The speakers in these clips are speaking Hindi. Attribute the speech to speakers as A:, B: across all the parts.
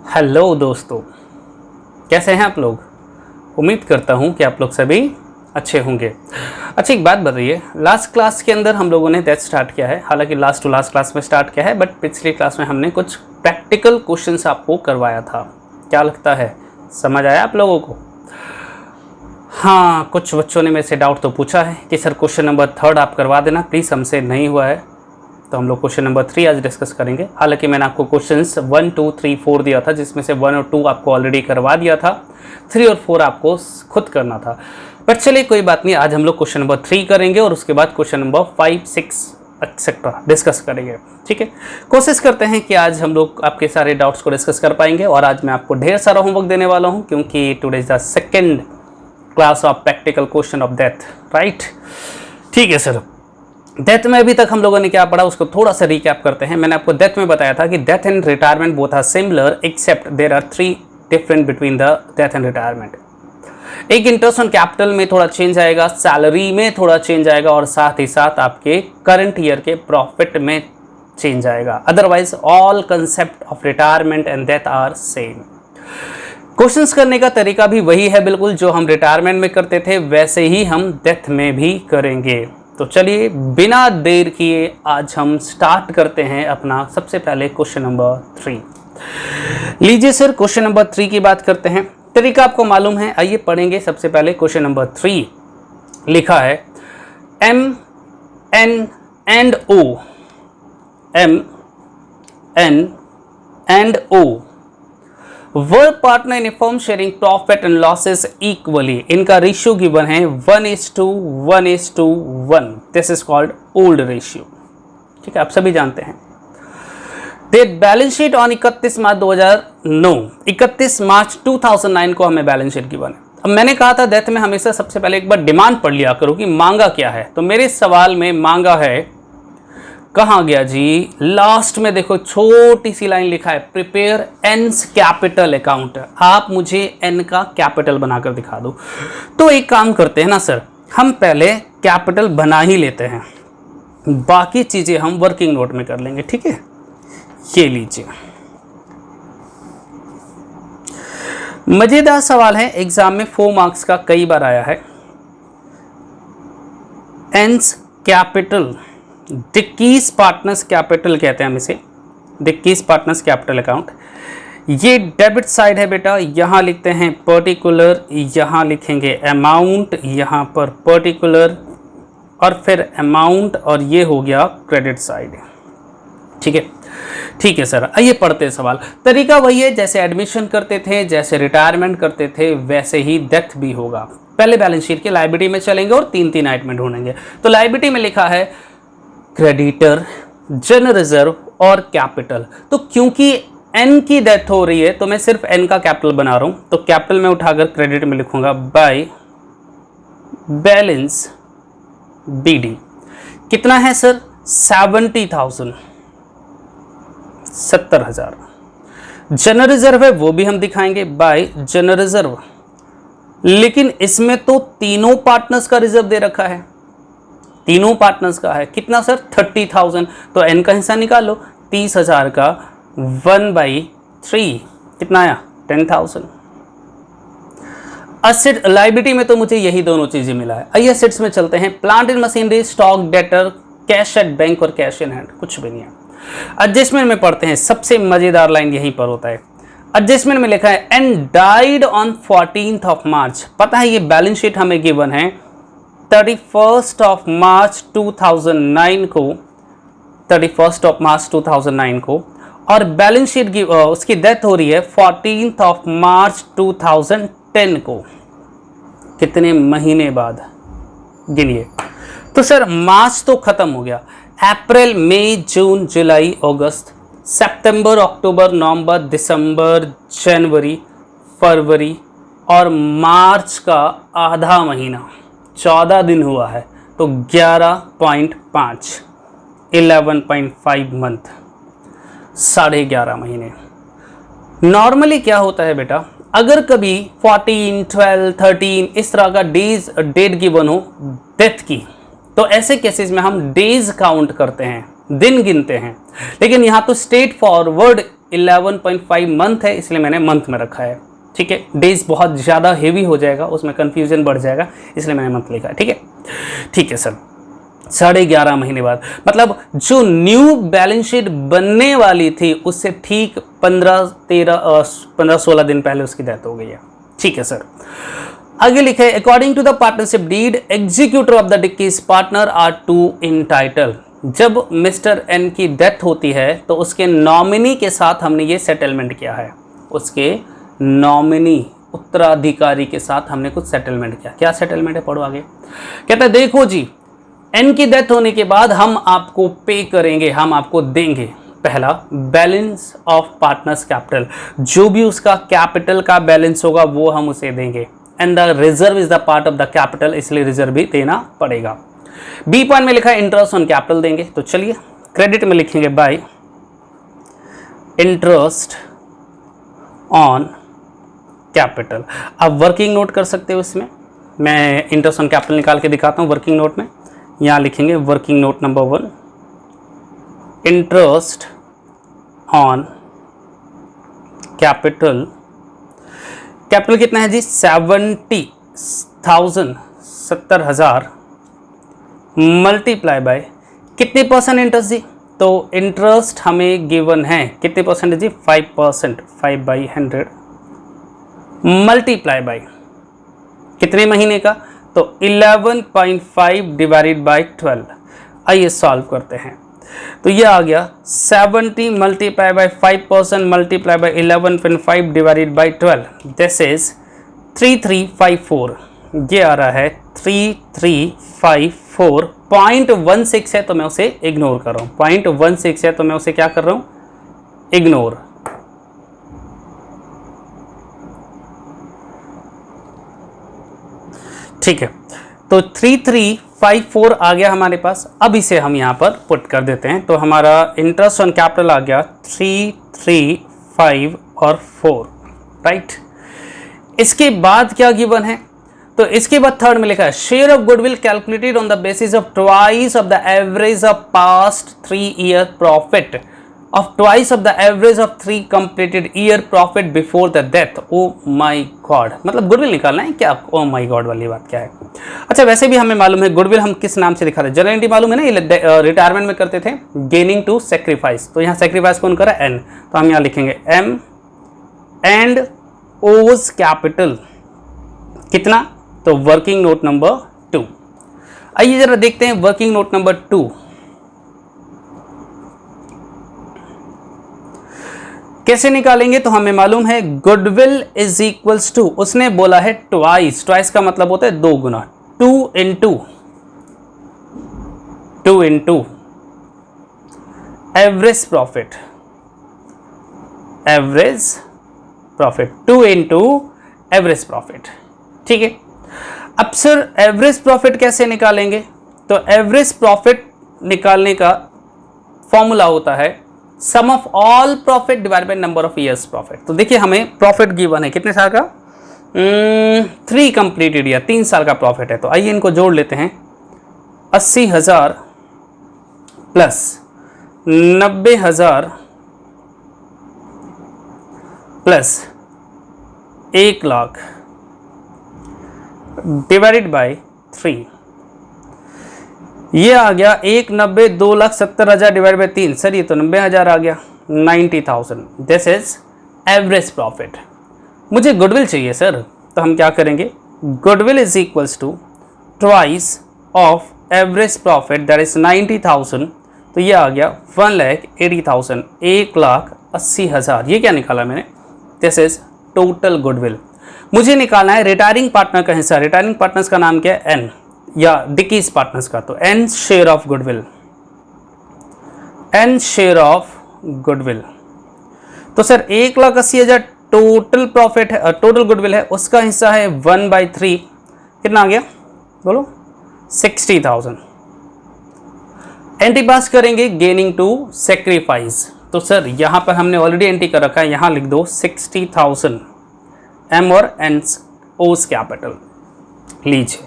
A: हेलो दोस्तों, कैसे हैं आप लोग। उम्मीद करता हूं कि आप लोग सभी अच्छे होंगे। अच्छा, एक बात बताइए, लास्ट क्लास के अंदर हम लोगों ने दैट स्टार्ट किया है, हालांकि लास्ट टू लास्ट क्लास में स्टार्ट किया है, बट पिछली क्लास में हमने कुछ प्रैक्टिकल क्वेश्चंस आपको करवाया था। क्या लगता है, समझ आया आप लोगों को? हाँ, कुछ बच्चों ने मेरे से डाउट तो पूछा है कि सर क्वेश्चन नंबर 3 आप करवा देना प्लीज़, हमसे नहीं हुआ है। तो हम लोग क्वेश्चन नंबर 3 आज डिस्कस करेंगे। हालांकि मैंने आपको क्वेश्चंस 1, 2, 3, 4 दिया था, जिसमें से 1 और 2 आपको ऑलरेडी करवा दिया था, 3 और 4 आपको खुद करना था। बट चलिए कोई बात नहीं, आज हम लोग क्वेश्चन नंबर 3 करेंगे और उसके बाद क्वेश्चन नंबर 5, 6 एक्सेट्रा डिस्कस करेंगे। ठीक है, कोशिश करते हैं कि आज हम लोग आपके सारे डाउट्स को डिस्कस कर पाएंगे। और आज मैं आपको ढेर सारा होमवर्क देने वाला हूँ, क्योंकि today is the second class of practical question of death, right. ठीक है सर, डेथ में अभी तक हम लोगों ने क्या पढ़ा उसको थोड़ा सा रिकैप करते हैं। मैंने आपको डेथ में बताया था कि death and retirement both are similar except there are 3 different between the death and retirement. एक इंटरेस्ट ऑन कैपिटल में थोड़ा चेंज आएगा, सैलरी में थोड़ा चेंज आएगा, और साथ ही साथ आपके करंट ईयर के प्रॉफिट में चेंज आएगा। Otherwise all concept of retirement and death are same. Questions करने का तरीका भी वही है बिल्कुल, जो हम रिटायरमेंट में करते थे वैसे ही हम डेथ में भी करेंगे। तो चलिए बिना देर किए आज हम स्टार्ट करते हैं अपना सबसे पहले क्वेश्चन नंबर 3। लीजिए सर, क्वेश्चन नंबर 3 की बात करते हैं। तरीका आपको मालूम है, आइए पढ़ेंगे। सबसे पहले क्वेश्चन नंबर 3 लिखा है M, N and O, M, N and O work partner in firm sharing profit and losses equally. इनका रेशियो गिवन है 1:1:1। This is called old ratio. ठीक है, आप सभी जानते हैं। बैलेंस शीट ऑन 31 मार्च 2009, 31 मार्च 2009 को हमें बैलेंस शीट गिवन है। अब मैंने कहा था डेथ में हमेशा सबसे पहले एक बार डिमांड पढ़ लिया करो कि मांगा क्या है। तो मेरे सवाल में मांगा है, कहाँ गया जी, लास्ट में देखो छोटी सी लाइन लिखा है, प्रिपेयर एन्स कैपिटल अकाउंट। आप मुझे एन का कैपिटल बनाकर दिखा दो। तो एक काम करते हैं ना सर, हम पहले कैपिटल बना ही लेते हैं, बाकी चीजें हम वर्किंग नोट में कर लेंगे। ठीक है, ये लीजिए, मजेदार सवाल है, एग्जाम में 4 मार्क्स का कई बार आया है। एन्स कैपिटल, डिक्कीज पार्टनर्स कैपिटल कहते हैं हम इसे, डिक्कीज पार्टनर्स कैपिटल अकाउंट। ये डेबिट साइड है बेटा, यहाँ लिखते हैं पर्टिकुलर, यहाँ लिखेंगे अमाउंट, यहाँ पर पर्टिकुलर और फिर अमाउंट, और ये हो गया क्रेडिट साइड। ठीक है, ठीक है सर, आइए पढ़ते हैं सवाल। तरीका वही है, जैसे एडमिशन करते थे, जैसे रिटायरमेंट करते थे, वैसे ही डेथ भी होगा। पहले बैलेंस शीट के लायबिलिटी में चलेंगे और 3 आइटम ढूंढेंगे। तो लायबिलिटी में लिखा है क्रेडिटर, जनरल रिजर्व और कैपिटल। तो क्योंकि एन की डेथ हो रही है तो मैं सिर्फ एन का कैपिटल बना रहा हूं, तो कैपिटल में उठाकर क्रेडिट में लिखूंगा बाय बैलेंस बीडी। कितना है सर, 70,000, 70,000। जनरल रिजर्व है वो भी हम दिखाएंगे बाय जनरल रिजर्व, लेकिन इसमें तो तीनों पार्टनर्स का रिजर्व दे रखा है, तीनों पार्टनर्स का है। कितना सर, 30,000। तो एन का हिस्सा निकालो, 30,000 का 1/3 कितना आया, 10,000। असेट लायबिलिटी में तो मुझे यही दोनों चीजें मिला है। आइए असेट्स में चलते हैं। Plant and machinery, stock, debtor, cash at bank और कैश इन हैंड, कुछ भी नहीं है। एडजस्टमेंट में पढ़ते हैं, सबसे मजेदार लाइन यहीं पर होता है। एडजस्टमेंट में लिखा है एंड डाइड ऑन 14 मार्च। पता है ये बैलेंस शीट हमें गिवन है 31 मार्च 2009 को, 31 मार्च 2009 को, और बैलेंस शीट उसकी डेथ हो रही है 14 मार्च 2010 को। कितने महीने बाद गिनिए। तो सर मार्च तो खत्म हो गया, अप्रैल, मई, जून, जुलाई, अगस्त, सितंबर, अक्टूबर, नवंबर, दिसंबर, जनवरी, फरवरी और मार्च का आधा महीना, 14 दिन हुआ है, तो 11.5, 11.5 मंथ, 11.5 महीने। नॉर्मली क्या होता है बेटा, अगर कभी 14, 12, 13 इस तरह का डेट गिवन हो डेथ की, तो ऐसे केसेस में हम डेज काउंट करते हैं, दिन गिनते हैं। लेकिन यहाँ तो स्ट्रेट फॉरवर्ड 11.5 मंथ है, इसलिए मैंने मंथ में रखा है। ठीक है, डेज बहुत ज़्यादा हेवी हो जाएगा, उसमें कन्फ्यूजन बढ़ जाएगा, इसलिए मैंने मंथ लिखा है। ठीक है, ठीक है सर। 11.5 महीने बाद, मतलब जो न्यू बैलेंस शीट बनने वाली थी उससे ठीक 15-16 दिन पहले उसकी डेथ हो गई है। ठीक है सर। आगे लिखे है according to the partnership deed executor of the डिकीज partner are to entitled. जब मिस्टर एन की डेथ होती है तो उसके नॉमिनी के साथ हमने ये सेटलमेंट किया है, उसके नॉमिनी उत्तराधिकारी के साथ हमने कुछ सेटलमेंट किया। क्या सेटलमेंट है, पढ़ो आगे। कहता है देखो जी, एन की डेथ होने के बाद हम आपको पे करेंगे, हम आपको देंगे, पहला बैलेंस ऑफ पार्टनर्स कैपिटल, जो भी उसका कैपिटल का बैलेंस होगा वो हम उसे देंगे। And the reserve is the part of the capital, इसलिए रिजर्व भी देना पड़ेगा। बी पॉइंट में लिखा है इंटरेस्ट ऑन कैपिटल देंगे, तो चलिए क्रेडिट में लिखेंगे बाय इंटरेस्ट ऑन कैपिटल। आप वर्किंग नोट कर सकते हो, इसमें मैं इंटरेस्ट ऑन कैपिटल निकाल के दिखाता हूँ। वर्किंग नोट में यहाँ लिखेंगे working note number 1, interest on capital. Capital कितना है जी, 70,000 मल्टीप्लाई बाय कितने परसेंट इंटरेस्ट जी, तो इंटरेस्ट हमें गिवन है कितने परसेंट जी, 5%, 5/100 मल्टीप्लाई बाय कितने महीने का, तो 11.5 डिवाइडेड बाय 12। आइए सॉल्व करते हैं। तो ये आ गया 70 multiply by 5% multiply by 11.5 divided by 12, this is 3354। ये आ रहा है 3354। 0.16 है तो मैं उसे इग्नोर कर रहा हूँ, 0.16 है तो मैं उसे क्या कर रहा हूँ, इग्नोर। ठीक है, तो 3354 आ गया हमारे पास। अब इसे हम यहाँ पर पुट कर देते हैं, तो हमारा इंटरेस्ट ऑन कैपिटल आ गया 335 और 4, राइट। इसके बाद क्या गिवन है, तो इसके बाद थर्ड में लिखा है share of goodwill calculated on the basis of twice of the average of past 3 year profit of twice of the average of 3 completed year profit before the death। oh my god, मतलब गुडविल निकालना है क्या? oh my god वाली बात क्या है? अच्छा, वैसे भी हमें मालूम है गुडविल हम किस नाम से दिखाते हैं, जनरल एंट्री मालूम है ना, ये रिटायरमेंट में करते थे, गेनिंग टू सेक्रीफाइस। तो यहाँ सेक्रीफाइस कौन करा, एन, तो हम यहाँ लिखेंगे एम एंड ओज कैपिटल कितना, तो वर्किंग नोट नंबर 2। आइए जरा देखते हैं वर्किंग नोट नंबर 2। कैसे निकालेंगे, तो हमें मालूम है गुडविल इज इक्वल्स टू, उसने बोला है ट्वाइस, ट्वाइस का मतलब होता है 2 गुना, 2 into average profit, 2 into average profit. ठीक है, अब सर एवरेज प्रॉफिट कैसे निकालेंगे, तो एवरेज प्रॉफिट निकालने का फॉर्मूला होता है sum of all profit divide by number of years profit. तो देखिए हमें प्रॉफिट गिवन है कितने साल का, 3 कंप्लीटेड ईयर, 3 साल का प्रॉफिट है। तो आइए इनको जोड़ लेते हैं, 80,000 plus 90,000 plus 1 lakh divided by 3, ये आ गया 190, 2,70,000 डिवाइड बाय 3, सर ये तो 90,000 आ गया, 90,000। This is average profit. मुझे गुडविल चाहिए सर, तो हम क्या करेंगे, goodwill is equals to twice of average profit that is 90,000। तो ये आ गया 1,80,000, 1,80,000। ये क्या निकाला मैंने, दिस इज टोटल गुडविल। मुझे निकालना है रिटायरिंग पार्टनर का हिस्सा। रिटायरिंग पार्टनर्स का नाम क्या है, एन, या डिकीज पार्टनर्स का, तो an share of goodwill, an share of goodwill. तो सर 1,80,000 टोटल प्रॉफिट है, टोटल गुडविल है, उसका हिस्सा है 1/3, कितना आ गया बोलो, 60,000। एंट्री पास करेंगे गेनिंग टू सेक्रीफाइस। तो सर यहाँ पर हमने ऑलरेडी एंट्री कर रखा है, यहाँ लिख दो 60,000 एम और एन ओस कैपिटल। लीजिए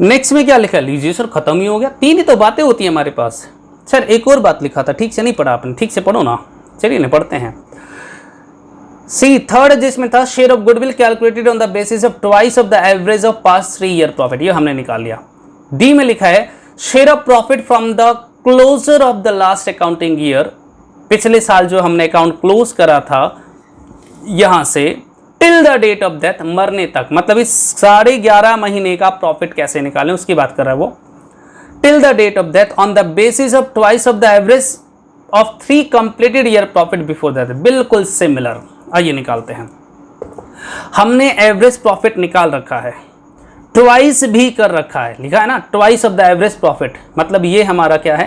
A: नेक्स्ट में क्या लिखा है, लीजिए सर खत्म ही हो गया, 3 ही तो बातें होती हैं हमारे पास। सर एक और बात लिखा था, ठीक से नहीं पढ़ा आपने, ठीक से पढ़ो ना, चलिए ना पढ़ते हैं। सी थर्ड जिसमें था share of goodwill calculated on the basis of twice of the average of past 3 year profit, ये हमने निकाल लिया। डी में लिखा है share of profit from the closure of the last accounting year, पिछले साल जो हमने अकाउंट क्लोज करा था यहां से till the date of death, मरने तक, मतलब इस 11.5 महीने का प्रॉफिट कैसे निकालें उसकी बात कर रहा है वो। Till the date of death on the basis of twice of the average of 3 completed year profit before that, बिल्कुल सिमिलर। आइए निकालते हैं। हमने एवरेज प्रॉफिट निकाल रखा है, ट्वाइस भी कर रखा है, लिखा है ना twice of the average profit, मतलब ये हमारा क्या है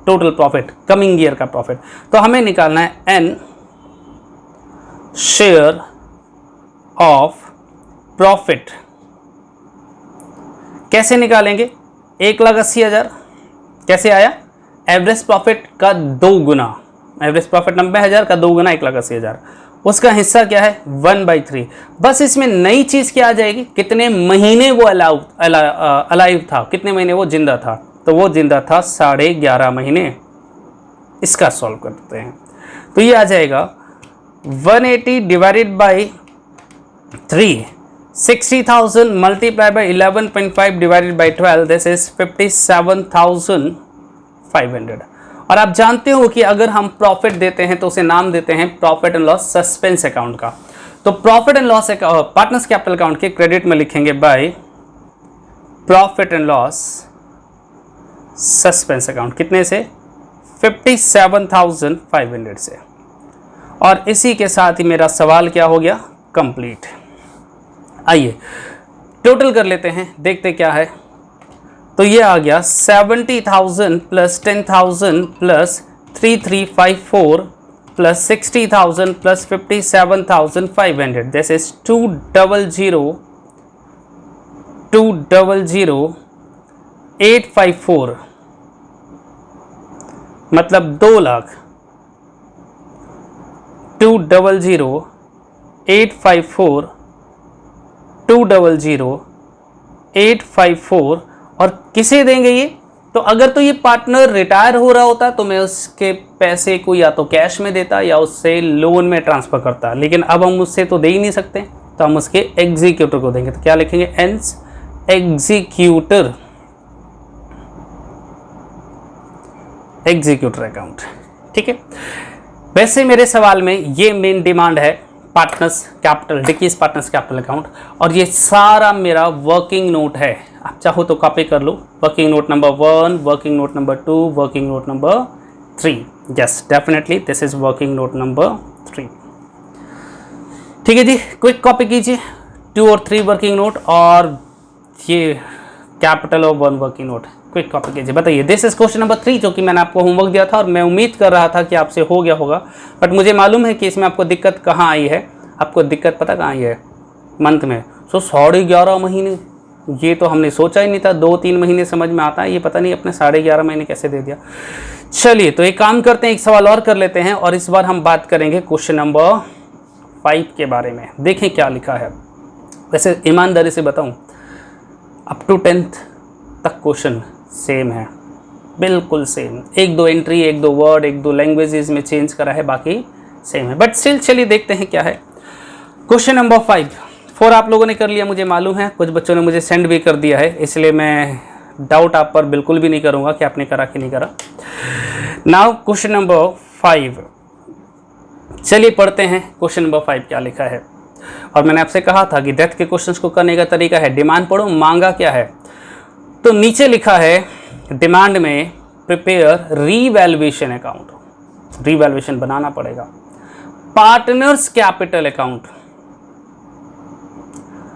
A: टोटल प्रॉफिट, कमिंग ईयर का प्रॉफिट। तो हमें निकालना है एन शेयर ऑफ प्रॉफिट। कैसे निकालेंगे? 1,80,000 कैसे आया? एवरेज प्रॉफिट का 2 गुना, एवरेज प्रॉफिट 90,000 का 2 गुना 1,80,000, उसका हिस्सा क्या है 1/3। बस इसमें नई चीज क्या आ जाएगी, कितने महीने वो अलाइव था, कितने महीने वो जिंदा था, तो वो जिंदा था 11.5 महीने। इसका सॉल्व करते हैं तो ये आ जाएगा 180 divided by 3, 60,000 multiply by 11.5 divided by 12, this is 57,500। और आप जानते हो कि अगर हम प्रॉफिट देते हैं तो उसे नाम देते हैं profit and loss suspense account का। तो profit and loss partners capital account के क्रेडिट में लिखेंगे by profit and loss suspense account, कितने से 57,500 से। और इसी के साथ ही मेरा सवाल क्या हो गया कंप्लीट। आइए टोटल कर लेते हैं, देखते क्या है। तो ये आ गया 70,000 plus 10,000 plus 3,354 plus 60,000 plus 57,500, this is 200,854, मतलब 2 लाख 200,854 200,854। और किसे देंगे ये? तो अगर तो ये पार्टनर रिटायर हो रहा होता तो मैं उसके पैसे को या तो कैश में देता या उससे लोन में ट्रांसफर करता, लेकिन अब हम उससे तो दे ही नहीं सकते, तो हम उसके एग्जीक्यूटर को देंगे। तो क्या लिखेंगे एंस एग्जीक्यूटर, एग्जीक्यूटर अकाउंट, ठीक है। वैसे मेरे सवाल में ये मेन डिमांड है पार्टनर्स कैपिटल, डिकीज पार्टनर्स कैपिटल अकाउंट, और ये सारा मेरा वर्किंग नोट है। आप चाहो तो कॉपी कर लो, working note number 1, working note number 2, working note number 3। Yes definitely this is working note number 3। ठीक है जी, क्विक कॉपी कीजिए 2 और 3 वर्किंग नोट और ये कैपिटल और 1 वर्किंग नोट, क्विक कॉपी कीजिए। बताइए दिस इज क्वेश्चन नंबर 3, जो कि मैंने आपको होमवर्क दिया था और मैं उम्मीद कर रहा था कि आपसे हो गया होगा, बट मुझे मालूम है कि इसमें आपको दिक्कत कहाँ आई है। आपको दिक्कत पता कहाँ आई है? मंथ में। 11.5 महीने, ये तो हमने सोचा ही नहीं था, 2-3 महीने समझ में आता है, ये पता नहीं अपने 11.5 महीने कैसे दे दिया। चलिए तो एक काम करते हैं, एक सवाल और कर लेते हैं और इस बार हम बात करेंगे क्वेश्चन नंबर 5 के बारे में। देखें क्या लिखा है। वैसे ईमानदारी से बताऊं, अप टू 10th तक क्वेश्चन सेम है, बिल्कुल सेम। 1-2 एंट्री, 1-2 वर्ड, 1-2 लैंग्वेजेस में चेंज करा है, बाकी सेम है, बट स्टिल चलिए देखते हैं क्या है। क्वेश्चन नंबर 4 आप लोगों ने कर लिया, मुझे मालूम है, कुछ बच्चों ने मुझे सेंड भी कर दिया है, इसलिए मैं डाउट आप पर बिल्कुल भी नहीं करूंगा कि आपने करा कि नहीं करा। नाउ क्वेश्चन नंबर 5, चलिए पढ़ते हैं क्वेश्चन नंबर 5 क्या लिखा है। और मैंने आपसे कहा था कि डेथ के क्वेश्चंस को करने का तरीका है डिमांड पढ़ो, मांगा क्या है। तो नीचे लिखा है डिमांड में प्रिपेयर रीवैल्यूएशन अकाउंट, रीवैल्यूएशन बनाना पड़ेगा। Partners capital account,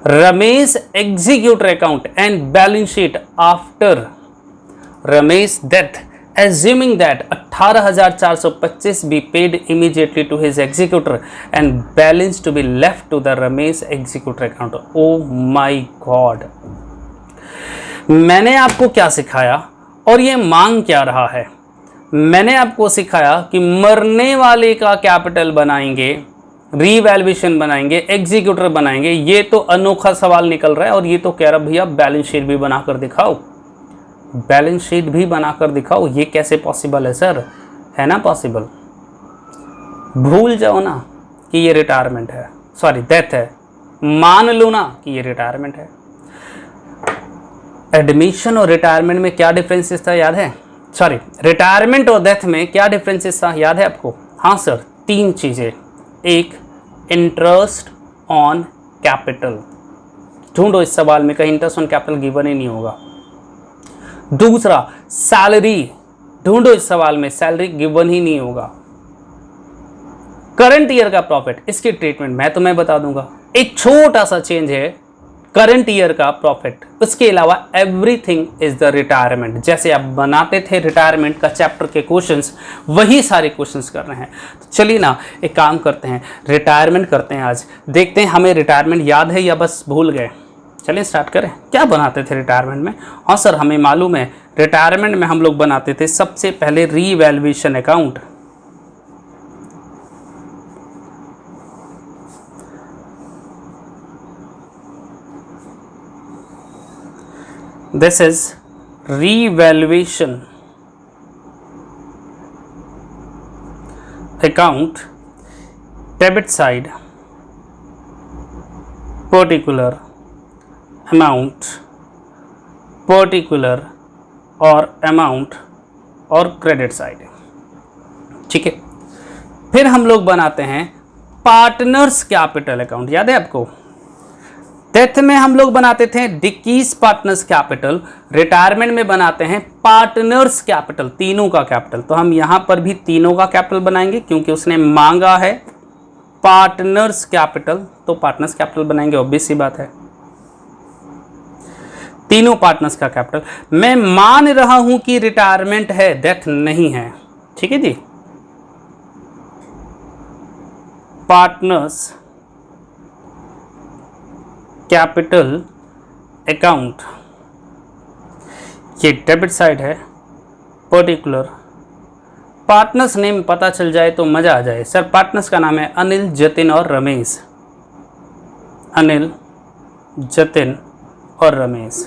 A: Ramesh executor account and balance sheet after Ramesh death, assuming that 18,425 be paid immediately to his executor and balance to be left to the Ramesh executor account. Oh my God! मैंने आपको क्या सिखाया और ये मांग क्या रहा है? मैंने आपको सिखाया कि मरने वाले का कैपिटल बनाएंगे, रीवैल्यूएशन बनाएंगे, एग्जीक्यूटर बनाएंगे। ये तो अनोखा सवाल निकल रहा है और ये तो कह रहा भैया बैलेंस शीट भी बनाकर दिखाओ, बैलेंस शीट भी बनाकर दिखाओ। ये कैसे पॉसिबल है सर? है ना पॉसिबल? भूल जाओ ना कि ये रिटायरमेंट है, सॉरी डेथ है, मान लो ना कि ये रिटायरमेंट है। एडमिशन और रिटायरमेंट में क्या डिफरेंसेस था याद है? सॉरी, रिटायरमेंट और डेथ में क्या डिफरेंसेस था याद है आपको? हाँ सर, 3 चीज़ें। एक, इंटरेस्ट ऑन कैपिटल, ढूंढो इस सवाल में कहीं इंटरेस्ट ऑन कैपिटल गिवन ही नहीं होगा। दूसरा, सैलरी, ढूंढो इस सवाल में सैलरी गिवन ही नहीं होगा। करंट ईयर का प्रॉफिट, इसकी ट्रीटमेंट मैं तुम्हें बता दूंगा। एक छोटा सा चेंज है करंट ईयर का प्रॉफिट, उसके अलावा एवरीथिंग इज द रिटायरमेंट। जैसे आप बनाते थे रिटायरमेंट का चैप्टर के क्वेश्चंस, वही सारे क्वेश्चंस कर रहे हैं। तो चलिए ना एक काम करते हैं, रिटायरमेंट करते हैं आज, देखते हैं हमें रिटायरमेंट याद है या बस भूल गए। चलिए स्टार्ट करें। क्या बनाते थे रिटायरमेंट में? हाँ सर, हमें मालूम है रिटायरमेंट में हम लोग बनाते थे सबसे पहले revaluation account. This is revaluation account, debit side, particular amount, particular और amount और credit side, ठीक है। फिर हम लोग बनाते हैं पार्टनर्स कैपिटल अकाउंट, याद है आपको? डेथ में हम लोग बनाते थे डिकीज पार्टनर्स कैपिटल, रिटायरमेंट में बनाते हैं पार्टनर्स कैपिटल, तीनों का कैपिटल। तो हम यहां पर भी तीनों का कैपिटल बनाएंगे क्योंकि उसने मांगा है पार्टनर्स कैपिटल, तो पार्टनर्स कैपिटल बनाएंगे, ऑब्वियस सी बात है। तीनों पार्टनर्स का कैपिटल। मैं मान रहा हूं कि रिटायरमेंट है, डेथ नहीं है, ठीक है जी। पार्टनर्स कैपिटल अकाउंट, ये डेबिट साइड है, पर्टिकुलर। पार्टनर्स नेम पता चल जाए तो मज़ा आ जाए। सर पार्टनर्स का नाम है अनिल, जतिन और रमेश। अनिल, जतिन और Ramesh.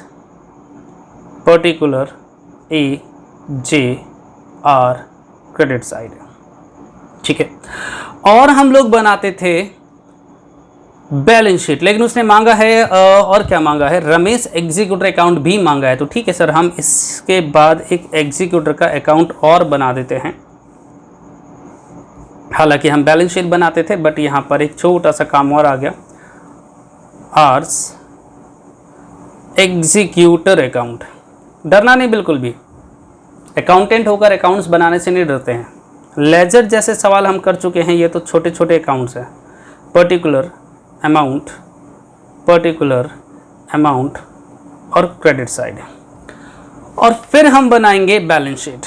A: Particular A J are, credit side, ठीक है। और हम लोग बनाते थे बैलेंस शीट, लेकिन उसने मांगा है और क्या मांगा है? रमेश एग्जीक्यूटर अकाउंट भी मांगा है। तो ठीक है सर, हम इसके बाद एक एग्जीक्यूटर का अकाउंट और बना देते हैं। हालांकि हम बैलेंस शीट बनाते थे, बट यहां पर एक छोटा सा काम और आ गया, आर्स एग्जीक्यूटर अकाउंट। डरना नहीं बिल्कुल भी, अकाउंटेंट होकर अकाउंट्स बनाने से नहीं डरते हैं। लेजर जैसे सवाल हम कर चुके हैं, ये तो छोटे छोटे अकाउंट्स हैं। पर्टिकुलर अमाउंट, पर्टिकुलर अमाउंट और क्रेडिट साइड, और फिर हम बनाएंगे बैलेंस शीट।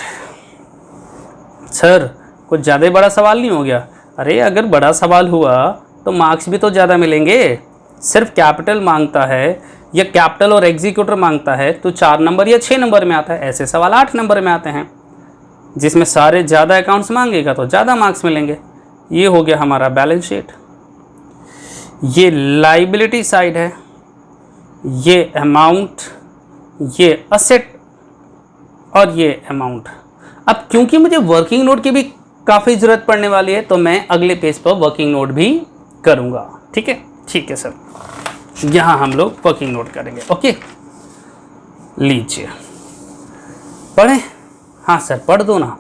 A: सर कुछ ज़्यादा बड़ा सवाल नहीं हो गया? अरे अगर बड़ा सवाल हुआ तो मार्क्स भी तो ज़्यादा मिलेंगे। सिर्फ कैपिटल मांगता है या कैपिटल और एग्जीक्यूटर मांगता है तो 4 नंबर या 6 नंबर में आता है, ऐसे सवाल 8 नंबर में आते हैं। जिसमें सारे ज़्यादा अकाउंट्स मांगेगा तो ज़्यादा मार्क्स मिलेंगे। ये हो गया हमारा बैलेंस शीट। ये लाइबिलिटी साइड है, ये अमाउंट, ये असेट और ये अमाउंट। अब क्योंकि मुझे वर्किंग नोट की भी काफ़ी ज़रूरत पड़ने वाली है तो मैं अगले पेज पर वर्किंग नोट भी करूँगा, ठीक है? ठीक है सर, यहाँ हम लोग वर्किंग नोट करेंगे। ओके, लीजिए पढ़ें। हाँ सर पढ़ दो ना,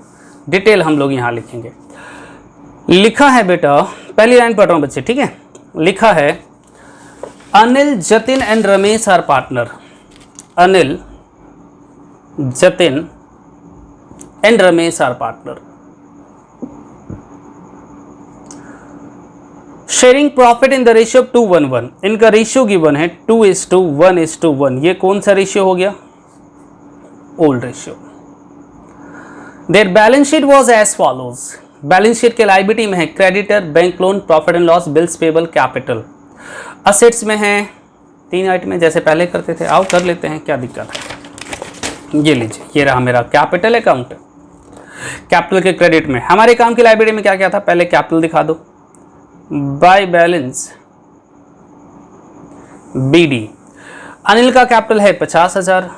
A: डिटेल हम लोग यहाँ लिखेंगे। लिखा है बेटा, पहली लाइन पढ़ रहा हूँ बच्चे, ठीक है? लिखा है Anil, Jatin and Ramesh are partner. Anil, Jatin and Ramesh are partner. Sharing profit in the ratio 2:1:1। इनका रेशियो गिवन है 2:1:1। ये कौन सा रेशियो हो गया? Old ratio. Their balance sheet was as follows. Balance sheet के लायबिलिटी में है creditor, bank loan, profit and loss, bills payable, capital. Assets में है 3 आइटम जैसे पहले करते थे। आओ कर लेते हैं, क्या दिक्कत है। ये लीजिए, ये रहा मेरा कैपिटल अकाउंट। कैपिटल के क्रेडिट में हमारे काम की लायबिलिटी में क्या क्या था, पहले कैपिटल दिखा दो। By balance BD. अनिल का कैपिटल है 50,000,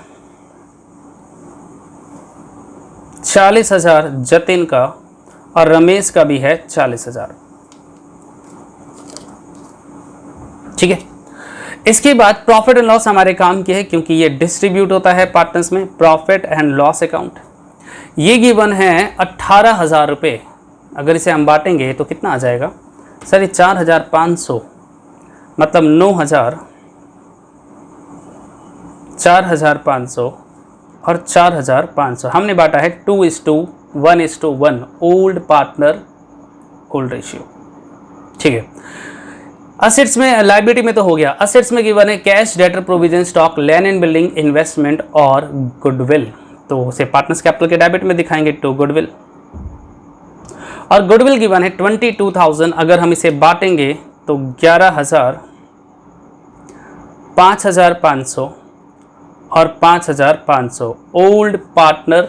A: 40,000 जतिन का और रमेश का भी है 40,000। ठीक है, इसके बाद प्रॉफिट एंड लॉस हमारे काम की है, क्योंकि ये डिस्ट्रीब्यूट होता है पार्टनर्स में। प्रॉफिट एंड लॉस अकाउंट ये गिवन है 18,000 रुपये। अगर इसे हम बांटेंगे तो कितना आ जाएगा सर? ये 4,500 मतलब 9,000, 4,500 और 4,500 हमने बांटा है 2:1:1 ओल्ड पार्टनर ओल्ड रेशियो। ठीक है, असेट्स में, लाइबिलिटी में तो हो गया। असेट्स में गिवन है cash, debtor, provision, stock, land and building, investment और गुडविल। तो उसे पार्टनर्स कैपिटल के डेबिट में दिखाएंगे टू गुडविल। और गुडविल गिवन है 22,000। अगर हम इसे बांटेंगे तो 11,000, 5,500 और 5,500 ओल्ड पार्टनर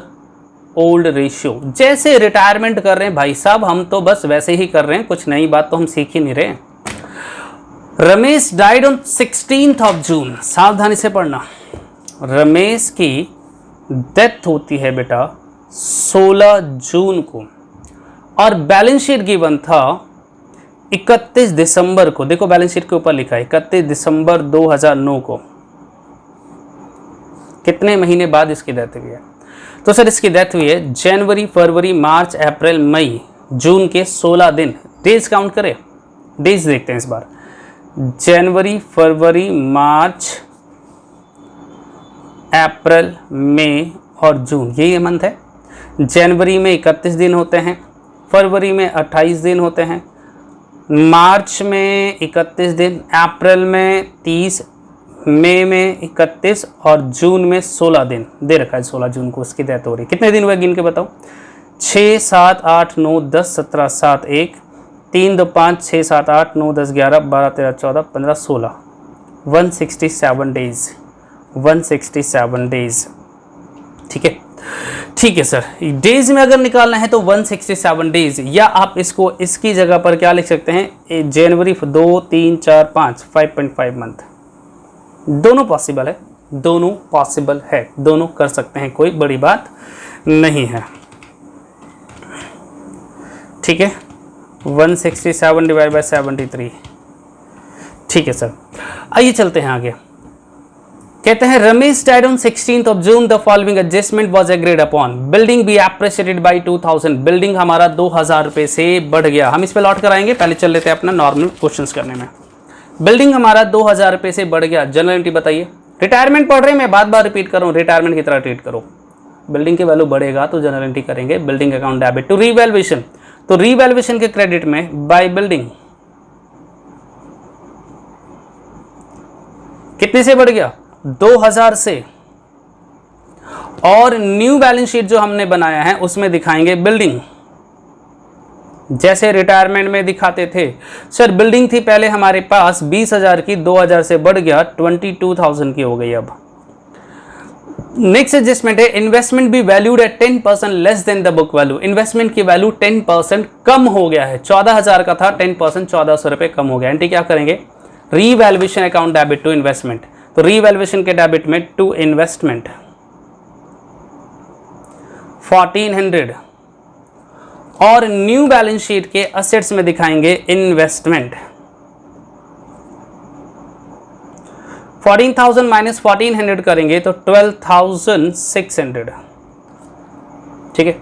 A: ओल्ड रेशियो। जैसे रिटायरमेंट कर रहे हैं भाई साहब, हम तो बस वैसे ही कर रहे हैं, कुछ नई बात तो हम सीख ही नहीं रहे। Ramesh died on 16th of June। सावधानी से पढ़ना, रमेश की डेथ होती है बेटा 16 जून को, और बैलेंस शीट गिवन था 31 दिसंबर को। देखो बैलेंस शीट के ऊपर लिखा है 31 दिसंबर 2009 को। कितने महीने बाद इसकी डेथ हुई है? तो सर इसकी डेथ हुई है जनवरी, फरवरी, मार्च, अप्रैल, मई, जून के 16 दिन। डेज काउंट करें, डेज देखते हैं इस बार। जनवरी, फरवरी, मार्च, अप्रैल, मई और जून, यही मंथ है। जनवरी में 31 दिन होते हैं, फरवरी में 28 दिन होते हैं, मार्च में 31 दिन, अप्रैल में 30, मई में 31 और जून में 16 दिन दे रखा है। 16 जून को उसकी डेथ हो रही है। कितने दिन हुए गिन के बताओ? 6, 7, 8, 9, 10, 17, 7, 1, 3, 2, 5, 6, 7, 8, 9, 10, 11, 12, 13, 14, 15, 16, 167 डेज, 167 डेज। ठीक है, ठीक है सर, डेज में अगर निकालना है तो 167 डेज, या आप इसको इसकी जगह पर क्या लिख सकते हैं? जनवरी 2, 3, 4, 5, 5.5 मंथ। दोनों पॉसिबल है, दोनों पॉसिबल है, दोनों कर सकते हैं, कोई बड़ी बात नहीं है। ठीक है, 167 डिवाइड बाय 73। ठीक है सर, आइए चलते हैं आगे। कहते हैं Ramesh died on 16th of June, the following adjustment was agreed upon. Building be appreciated by 2,000। Building हमारा 2,000 रुपये से बढ़ गया। हम इस पे लौट कर आएंगे, पहले चल लेते हैं अपना नॉर्मल क्वेश्चंस करने में। बिल्डिंग हमारा 2,000 रुपये से बढ़ गया। जनरल एंट्री बताइए। रिटायरमेंट पढ़ रहे हैं, मैं बार बार रिपीट कर रहा हूँ, रिटायरमेंट की तरह ट्रीट करो। बिल्डिंग की वैल्यू बढ़ेगा तो जनरल एंट्री करेंगे। Building account debit to revaluation, तो रीवैल्यूएशन के क्रेडिट में बाय बिल्डिंग कितने से बढ़ गया? 2,000 से। और न्यू बैलेंस शीट जो हमने बनाया है उसमें दिखाएंगे बिल्डिंग, जैसे रिटायरमेंट में दिखाते थे। सर बिल्डिंग थी पहले हमारे पास 20,000 की, 2,000 से बढ़ गया 22,000 की हो गई। अब नेक्स्ट एडजस्टमेंट है इन्वेस्टमेंट भी valued at 10% less than the book value. Investment की वैल्यू 10% कम हो गया है। 14,000 का था, 10% 1,400 रुपये कम हो गया। एंट्री क्या करेंगे? Revaluation account debit to investment, तो रीवैल्यूएशन के डेबिट में टू इन्वेस्टमेंट 1,400, और न्यू बैलेंस शीट के असेट्स में दिखाएंगे इन्वेस्टमेंट। 14,000 माइनस 1,400 करेंगे तो 12,600। ठीक है,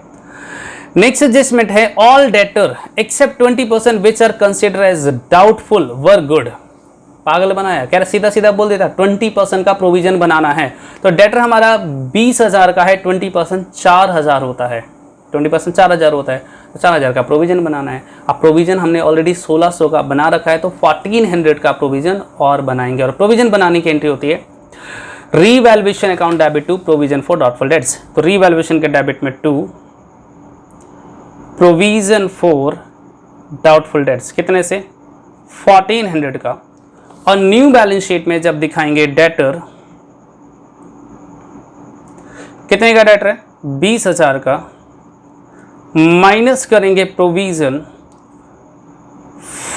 A: नेक्स्ट एडजस्टमेंट है all debtor except 20% which are consider as doubtful were good. पागल बनाया, कह रहा सीधा सीधा बोल देता 20% का प्रोविजन बनाना है। तो डेटर हमारा 20,000 का है, 20% 4,000 होता है, 20% 4,000 होता है, तो 4,000 का प्रोविजन बनाना है। अब प्रोविजन हमने ऑलरेडी 1,600 का बना रखा है, तो 1,400 का प्रोविजन और बनाएंगे। और प्रोविजन बनाने की एंट्री होती है revaluation account debit to provision for doubtful debts, तो रीवैल्यूएशन के डेबिट में to provision for doubtful debts, कितने से? 1,400 का। और न्यू बैलेंस शीट में जब दिखाएंगे डेटर, कितने का डेटर है? 20,000 का, माइनस करेंगे प्रोविजन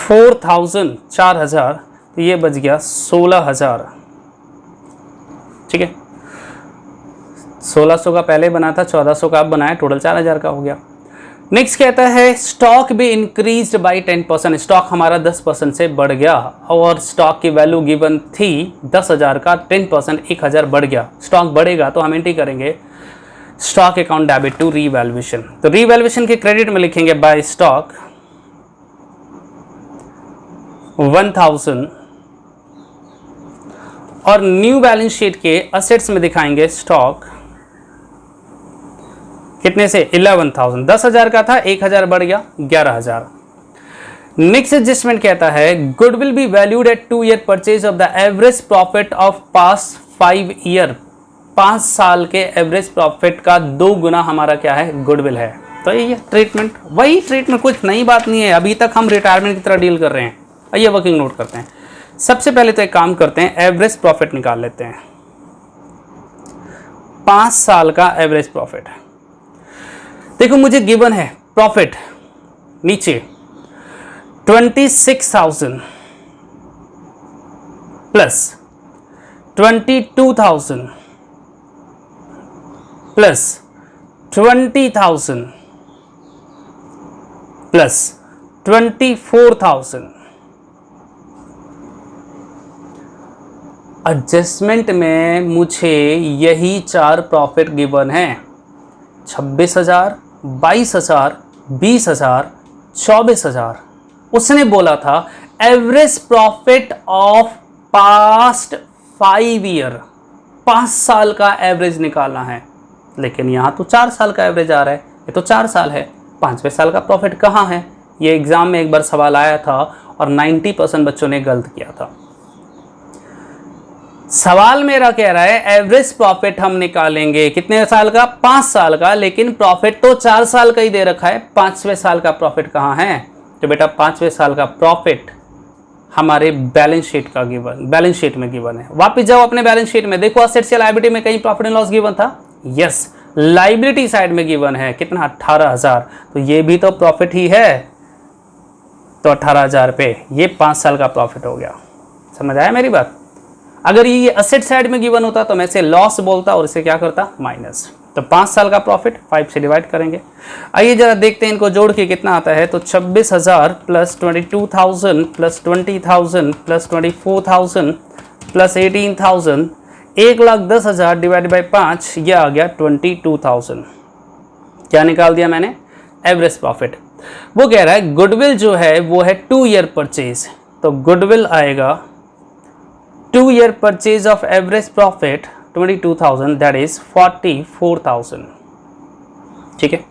A: 4,000, 4,000, तो ये बच गया 16,000। ठीक है, 1,600 का पहले बना था, 1,400 का अब बनाया, टोटल 4,000 का हो गया। नेक्स्ट कहता है स्टॉक भी इंक्रीज्ड बाय 10%, स्टॉक हमारा 10% से बढ़ गया और स्टॉक की वैल्यू गिवन थी 10,000 का 10% 1,000 बढ़ गया, स्टॉक बढ़ेगा तो हम एंट्री करेंगे stock account debit to revaluation. तो रीवैल्यूएशन के क्रेडिट में लिखेंगे बाय स्टॉक 1,000 और न्यू बैलेंस शीट के असेट्स में दिखाएंगे स्टॉक कितने से 11,000, 10,000 का था 1,000 बढ़ गया 11,000। नेक्स्ट एडजस्टमेंट कहता है goodwill be valued at 2 year purchase of the average profit of past 5 year, 5 साल के एवरेज प्रॉफिट का 2 गुना हमारा क्या है गुडविल है। तो ये ट्रीटमेंट वही ट्रीटमेंट, कुछ नई बात नहीं है, अभी तक हम रिटायरमेंट की तरह डील कर रहे हैं। आइए वर्किंग नोट करते हैं। सबसे पहले तो एक काम करते हैं, एवरेज प्रॉफिट निकाल लेते हैं, 5 साल का एवरेज प्रॉफिट। देखो मुझे गिवन है प्रॉफिट नीचे 26,000 प्लस 22,000 प्लस 20,000 प्लस 24,000। एडजस्टमेंट में मुझे यही 4 प्रॉफिट गिवन है, 26,000, 22,000, 20,000, 24,000। उसने बोला था average profit of past 5 year, 5 साल का एवरेज निकालना है, लेकिन यहां तो 4 साल का एवरेज आ रहा है, ये तो 4 साल है, 5वें साल का प्रॉफिट कहाँ है? ये एग्जाम में एक बार सवाल आया था और 90% बच्चों ने गलत किया था। सवाल मेरा कह रहा है एवरेज प्रॉफिट हम निकालेंगे कितने साल का? 5 साल का, लेकिन प्रॉफिट तो 4 साल का ही दे रखा है, 5वें साल का प्रॉफिट कहाँ है? तो बेटा 5वें साल का प्रॉफिट हमारे बैलेंस शीट का गिवन, बैलेंस शीट में गिवन है। वापस जाओ अपने बैलेंस शीट में, देखो असेट्स या लायबिलिटी में कहीं प्रॉफिट एंड लॉस गिवन था? यस, लायबिलिटी साइड में गिवन है कितना? 18,000। तो ये भी तो प्रॉफिट ही है, तो 18,000 पे ये 5 साल का प्रॉफिट हो गया। समझ आया मेरी बात? अगर ये असेट साइड में गिवन होता तो मैं इसे लॉस बोलता और इसे क्या करता? माइनस। तो 5 साल का प्रॉफिट 5 से डिवाइड करेंगे। आइए जरा देखते हैं इनको जोड़ के कितना आता है। तो 26,000 plus 22,000 plus 20,000 plus 24,000 plus 18,000, 1,10,000 divide by 5, यह आ गया 22,000। क्या निकाल दिया मैंने? Average profit. वो कह रहा है गुडविल जो है वो है 2 ईयर परचेज, तो गुडविल आएगा 2 year purchase of average profit 22,000, that is 44,000। ठीक है,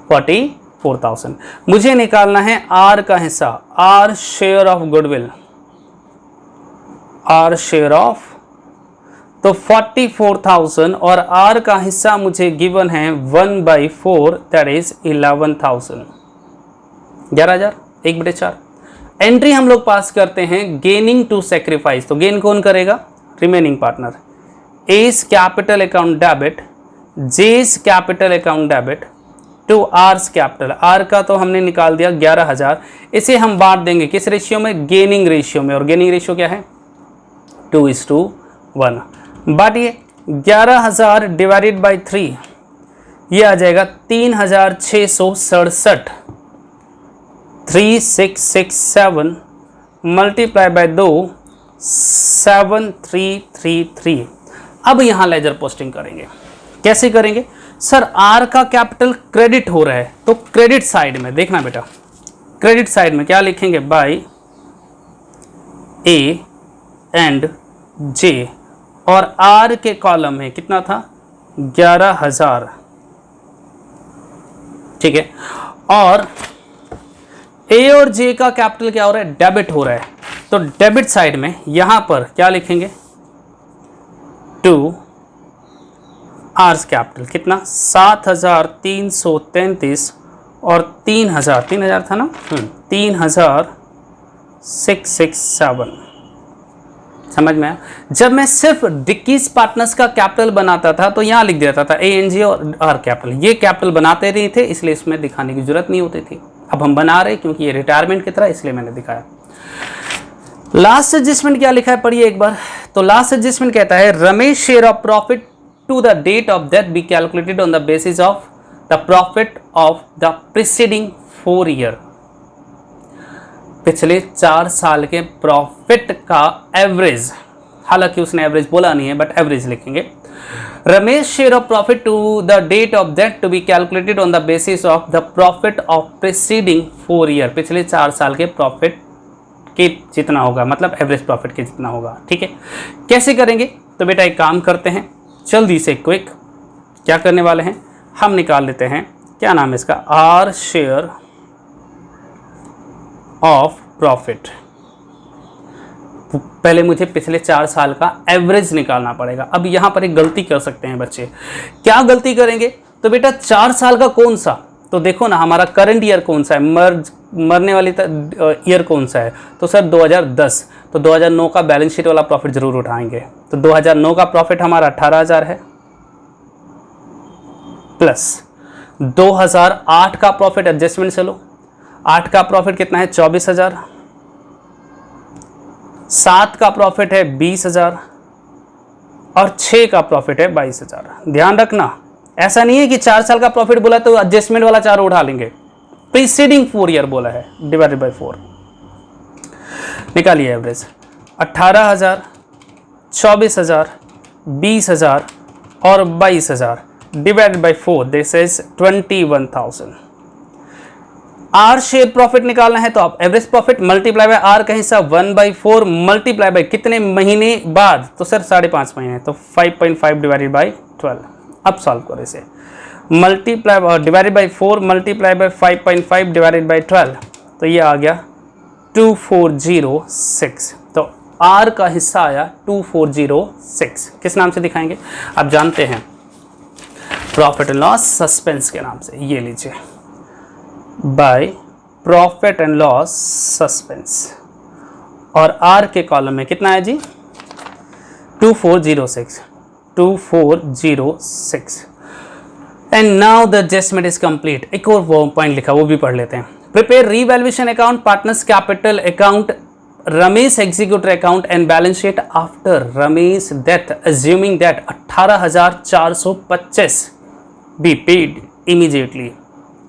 A: 44,000। मुझे निकालना है आर का हिस्सा, R share of goodwill, R share of, तो 44,000 और आर का हिस्सा मुझे गिवन है 1/4, दैट इज 11,000, 11,000, 1/4। एंट्री हम लोग पास करते हैं गेनिंग टू सेक्रीफाइस, तो गेन कौन करेगा? Remaining partner. A's capital account debit, J's capital account debit to R's capital. R का तो हमने निकाल दिया 11,000, इसे हम बांट देंगे किस रेशियो में? गेनिंग रेशियो में। और गेनिंग रेशियो क्या है? 2:1। बांटिए 11,000 डिवाइडेड बाई 3, ये आ जाएगा 3,667। 3667 मल्टीप्लाई बाय 2, 7333। अब यहां लेजर पोस्टिंग करेंगे। कैसे करेंगे? सर आर का कैपिटल क्रेडिट हो रहा है, तो क्रेडिट साइड में देखना बेटा, क्रेडिट साइड में क्या लिखेंगे? बाय ए एंड जे, और आर के कॉलम में कितना था? 11,000। ठीक है, और ए और जे का कैपिटल क्या हो रहा है? डेबिट हो रहा है, तो डेबिट साइड में यहां पर क्या लिखेंगे? 2 आर्स कैपिटल कितना? 7,333 और 3,000 था ना, 3,667। समझ में आया? जब मैं सिर्फ डिक्कीज पार्टनर्स का कैपिटल बनाता था तो यहां लिख देता था ए एन जी और आर कैपिटल, ये कैपिटल बनाते नहीं थे इसलिए इसमें दिखाने की जरूरत नहीं होती थी। अब हम बना रहे क्योंकि ये रिटायरमेंट की तरह, इसलिए मैंने दिखाया। लास्ट एडजस्टमेंट क्या लिखा है पढ़िए एक बार। तो लास्ट एडजस्टमेंट कहता है Ramesh share of profit to the date of death be calculated on the basis of the profit of the preceding 4 year, पिछले 4 साल के प्रॉफिट का एवरेज, हालांकि उसने एवरेज बोला नहीं है बट एवरेज लिखेंगे। Ramesh share of profit to the date of that to be calculated on the basis of the profit of preceding 4 year, पिछले 4 साल के प्रॉफिट के जितना होगा, मतलब एवरेज प्रॉफिट के जितना होगा। ठीक है, कैसे करेंगे? तो बेटा एक काम करते हैं, जल्दी से क्विक क्या करने वाले हैं, हम निकाल लेते हैं, क्या नाम है इसका, आर शेयर ऑफ प्रॉफिट। पहले मुझे पिछले 4 साल का एवरेज निकालना पड़ेगा। अब यहाँ पर एक गलती कर सकते हैं बच्चे, क्या गलती करेंगे? तो बेटा 4 साल का कौन सा, तो देखो ना हमारा करंट ईयर कौन सा है, मरने वाली ईयर कौन सा है, तो सर 2010, तो 2009 का बैलेंस शीट वाला प्रॉफिट जरूर उठाएंगे। तो 2009 का प्रॉफिट हमारा 18,000 है, प्लस 2008 का प्रॉफिट एडजस्टमेंट से लो, 8 का प्रॉफिट कितना है 24,000, 7 का प्रॉफिट है 20,000 और 6 का प्रॉफिट है 22,000। ध्यान रखना, ऐसा नहीं है कि 4 साल का प्रॉफिट बोला तो एडजस्टमेंट वाला 4 उठा लेंगे, प्रीसीडिंग 4 ईयर बोला है, डिवाइडेड बाय 4। निकालिए एवरेज, 18,000, 24,000, 20,000 और 22,000 divided by 4, this is 21,000। R share profit निकालना है तो आप average profit multiply by R का हिस्सा 1/4 मल्टीप्लाई बाय कितने महीने बाद, तो सर 5.5 महीने, तो 5.5 डिवाइडेड बाय 12। अब सॉल्व करो इसे, multiply divided by 4 multiply by 5.5 divided by 12, तो ये आ गया 2406। तो आर का हिस्सा आया 2406, किस नाम से दिखाएंगे आप जानते हैं, प्रॉफिट एंड लॉस सस्पेंस के नाम से, ये लीजिए, by profit and loss suspense. और आर के कॉलम में कितना है जी, 2406, 2406। And now the adjustment is complete. एक और वो पॉइंट लिखा, वो भी पढ़ लेते हैं। Prepare revaluation account, partners capital account, Ramesh executive account and balance sheet after Ramesh death, assuming that 18,425 be paid immediately.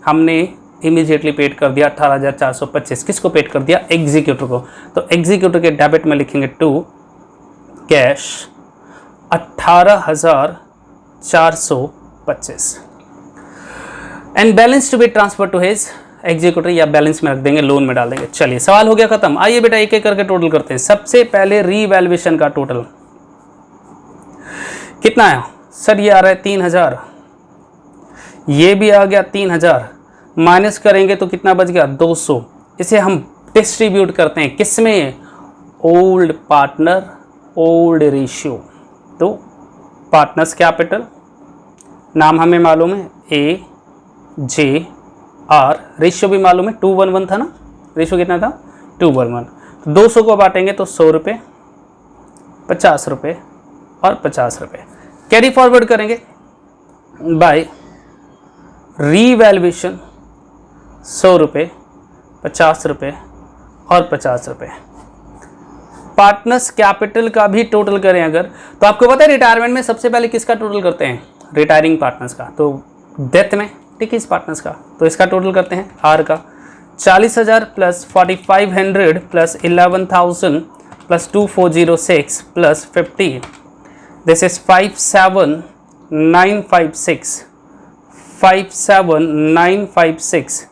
A: हमने इमीडिएटली पेड कर दिया 18,425, किसको पेड कर दिया, एग्जीक्यूटिव को। तो एग्जीक्यूटिव के डेबिट में लिखेंगे to cash 18,425 and balance to be transfer to his executive, या बैलेंस में रख देंगे, लोन में डाल देंगे। चलिए सवाल हो गया खत्म। आइए बेटा एक एक करके टोटल करते हैं। सबसे पहले रीवैल्यूएशन का टोटल कितना है सर, ये आ रहा है 3,000, ये भी आ गया 3,000, माइनस करेंगे तो कितना बच गया 200। इसे हम डिस्ट्रीब्यूट करते हैं किसमें, ओल्ड पार्टनर ओल्ड रेशियो। तो पार्टनर्स कैपिटल नाम हमें मालूम है ए जे आर, रेशियो भी मालूम है 2:1 था ना, रेशियो कितना था 2:1। तो 200 को बांटेंगे तो 100 रुपये, 50 रुपये और 50 रुपये। कैरी फॉरवर्ड करेंगे बाय रीवैल्यूएशन 100 रुपये, 50 रुपये और 50 रुपये। पार्टनर्स कैपिटल का भी टोटल करें अगर, तो आपको पता है रिटायरमेंट में सबसे पहले किसका टोटल करते हैं, रिटायरिंग पार्टनर्स का। तो डेथ में ठीक है इस पार्टनर्स का, तो इसका टोटल करते हैं आर का 40,000 plus 4,500 plus 11,000 plus 2,406 plus 50, this is 57,956, 57,956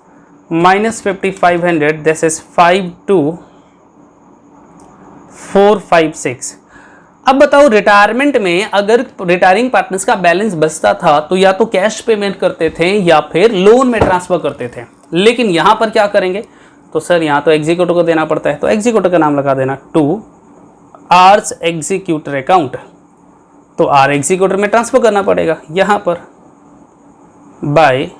A: minus 5,500, this is 52,456। अब बताओ रिटायरमेंट में अगर रिटायरिंग पार्टनर्स का बैलेंस बचता था तो या तो कैश पेमेंट करते थे या फिर लोन में ट्रांसफर करते थे, लेकिन यहां पर क्या करेंगे, तो सर यहां तो एग्जीक्यूटिव को देना पड़ता है, तो एग्जीक्यूटिव का नाम लगा देना टू आर्स एग्जीक्यूटिव अकाउंट। तो आर एग्जीक्यूटिव में ट्रांसफर करना पड़ेगा यहां पर by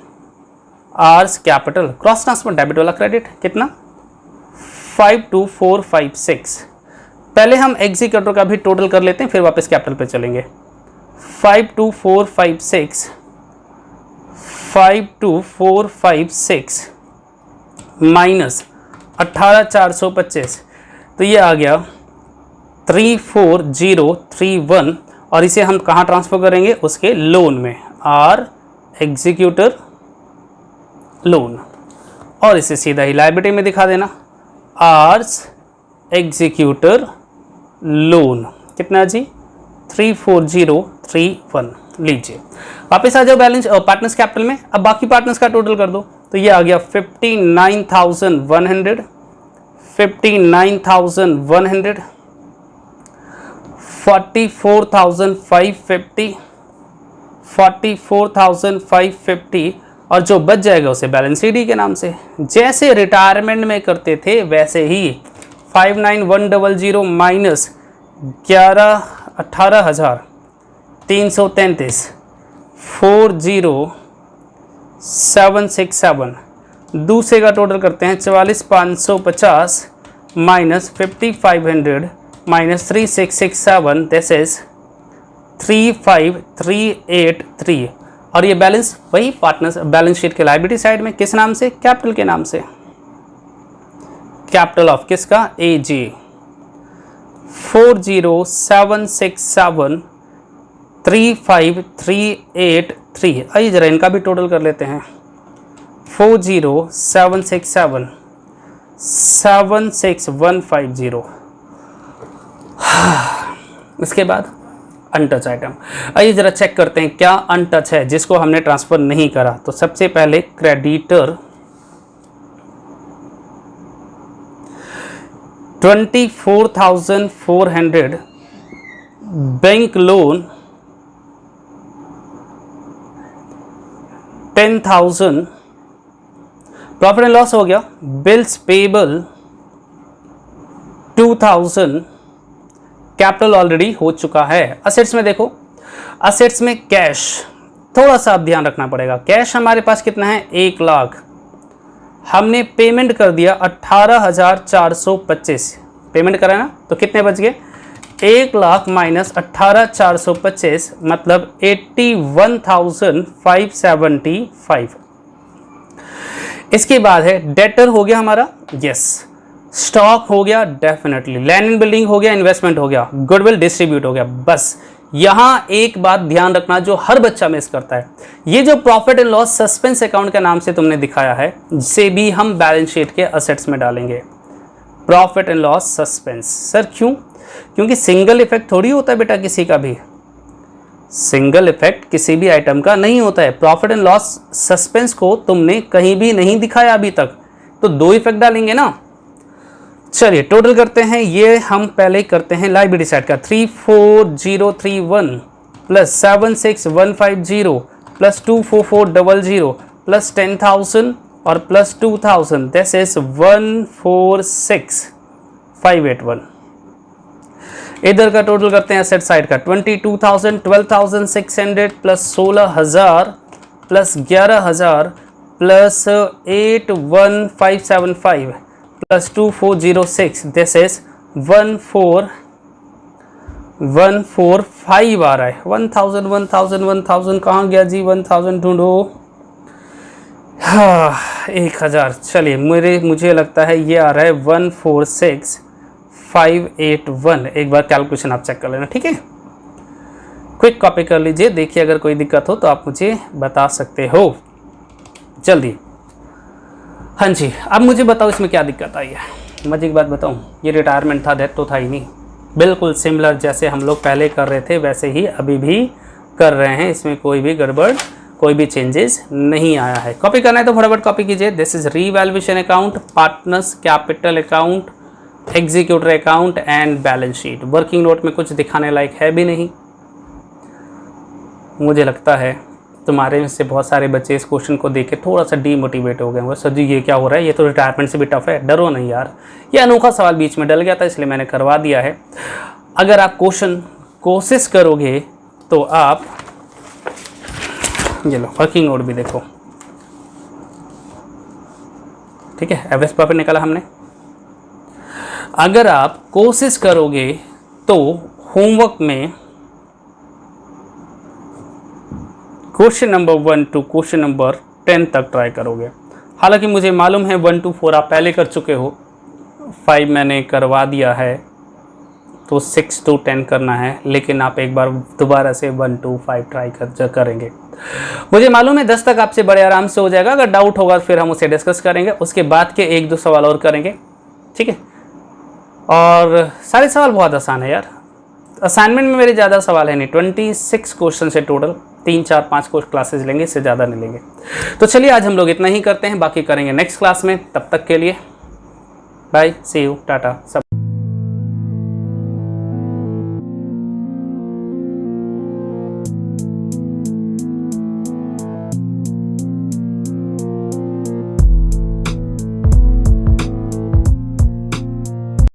A: R's capital, cross transfer debit वाला क्रेडिट कितना 52,456। पहले हम एग्जीक्यूटिव का भी टोटल कर लेते हैं फिर वापस कैपिटल पे चलेंगे। 52,456 माइनस 18,425, तो ये आ गया 34,031 और इसे हम कहाँ ट्रांसफर करेंगे, उसके लोन में। आर एग्जीक्यूटिव लोन, और इसे सीधा ही लायबिलिटी में दिखा देना, आर्स एग्जीक्यूटर लोन, कितना जी 34031। लीजिए वापस आ जाओ बैलेंस पार्टनर्स कैपिटल में। अब बाकी पार्टनर्स का टोटल कर दो, तो ये आ गया 59,100, 59,100, 44,550, 44,550, और जो बच जाएगा उसे बैलेंस शीट के नाम से जैसे रिटायरमेंट में करते थे वैसे ही 59,100 माइनस 18,333, 40,767, दूसरे का टोटल करते हैं 44,550 माइनस 5,500 माइनस 3,667, दिस इज 3,5,383, और ये बैलेंस वही पार्टनर्स बैलेंस शीट के लायबिलिटी साइड में किस नाम से, कैपिटल के नाम से, कैपिटल ऑफ किसका, एजी, 40,767, 3,5,383। आइए जरा इनका भी टोटल कर लेते हैं, 40,767, 76,150। इसके बाद अनटच आइटम, आइए जरा चेक करते हैं क्या अनटच है जिसको हमने ट्रांसफर नहीं करा। तो सबसे पहले creditor 24,400, bank loan 10,000, profit and loss हो गया, बिल्स पेबल 2,000, कैपिटल ऑलरेडी हो चुका है। असेट्स में देखो, असेट्स में कैश थोड़ा सा ध्यान रखना पड़ेगा, कैश हमारे पास कितना है 1 लाख, हमने पेमेंट कर दिया 18,425 पेमेंट करा ना, तो कितने बच गए 1 लाख माइनस 18,425 मतलब 81,575। इसके बाद है डेटर हो गया हमारा, यस, स्टॉक हो गया डेफिनेटली, लैंड एंड बिल्डिंग हो गया, इन्वेस्टमेंट हो गया, गुडविल डिस्ट्रीब्यूट हो गया। बस यहां एक बात ध्यान रखना जो हर बच्चा मिस करता है, ये जो profit and loss suspense account के नाम से तुमने दिखाया है, इसे भी हम बैलेंस शीट के असेट्स में डालेंगे, profit and loss suspense. Sir क्यों? क्योंकि सिंगल इफेक्ट थोड़ी होता है बेटा, किसी का भी सिंगल इफेक्ट किसी भी आइटम का नहीं होता है। प्रॉफिट एंड लॉस सस्पेंस को तुमने कहीं भी नहीं दिखाया अभी तक, तो 2 इफेक्ट डालेंगे ना। चलिए टोटल करते हैं, ये हम पहले करते हैं लायबिलिटी साइड का, 3,4031 प्लस 76,150 प्लस 2,4400 प्लस 10,000 और प्लस 2,000, दिस इज 146,581। इधर का टोटल करते हैं एसेट साइड का, 22,000, 12,600 plus 16,000 plus 11,000 plus 81,575 plus 2,406, this is 1,415 आ रहा है। 1,000 कहाँ गया जी, 1,000 ढूंढो, 1,000। चलिए मुझे लगता है ये आ रहा है 146,581। एक बार कैलकुलेशन आप चेक कर लेना, ठीक है, क्विक कॉपी कर लीजिए, देखिए अगर कोई दिक्कत हो तो आप मुझे बता सकते हो जल्दी। हाँ जी, अब मुझे बताओ इसमें क्या दिक्कत आई है। मजे की बात बताऊं, ये रिटायरमेंट था, डेथ तो था ही नहीं, बिल्कुल सिमिलर जैसे हम लोग पहले कर रहे थे वैसे ही अभी भी कर रहे हैं, इसमें कोई भी गड़बड़ कोई भी चेंजेस नहीं आया है। कॉपी करना है तो फटाफट कॉपी कीजिए। This is revaluation account, partners capital account, executor account and balance sheet. Working note में कुछ दिखाने लायक है भी नहीं। मुझे लगता है तुम्हारे में से बहुत सारे बच्चे इस क्वेश्चन को देख के थोड़ा सा डीमोटिवेट हो गए होंगे, सर जी ये क्या हो रहा है, ये तो रिटायरमेंट से भी टफ है। डरो नहीं यार, ये अनोखा सवाल बीच में डल गया था इसलिए मैंने करवा दिया है। अगर आप क्वेश्चन कोशिश करोगे तो आप ये लो वर्किंग नोट भी देखो, ठीक है, एवरेज प्रॉफिट निकाला हमने। अगर आप कोशिश करोगे तो होमवर्क में question number 1 to question number 10 तक ट्राई करोगे। हालांकि मुझे मालूम है 1 to 4 आप पहले कर चुके हो, 5 मैंने करवा दिया है, तो 6 to 10 करना है, लेकिन आप एक बार दोबारा से 1 to 5 ट्राई करेंगे। मुझे मालूम है 10 तक आपसे बड़े आराम से हो जाएगा। अगर डाउट होगा फिर हम उसे डिस्कस करेंगे, उसके बाद के 1-2 सवाल और करेंगे, ठीक है। और सारे सवाल बहुत आसान है यार, असाइनमेंट में मेरे ज़्यादा सवाल है नहीं, 26 क्वेश्चन है टोटल, 3-4-5 क्लासेज लेंगे, इससे ज़्यादा नहीं लेंगे। तो चलिए आज हम लोग इतना ही करते हैं, बाकी करेंगे नेक्स्ट क्लास में। तब तक के लिए बाय, सी यू, टाटा सब।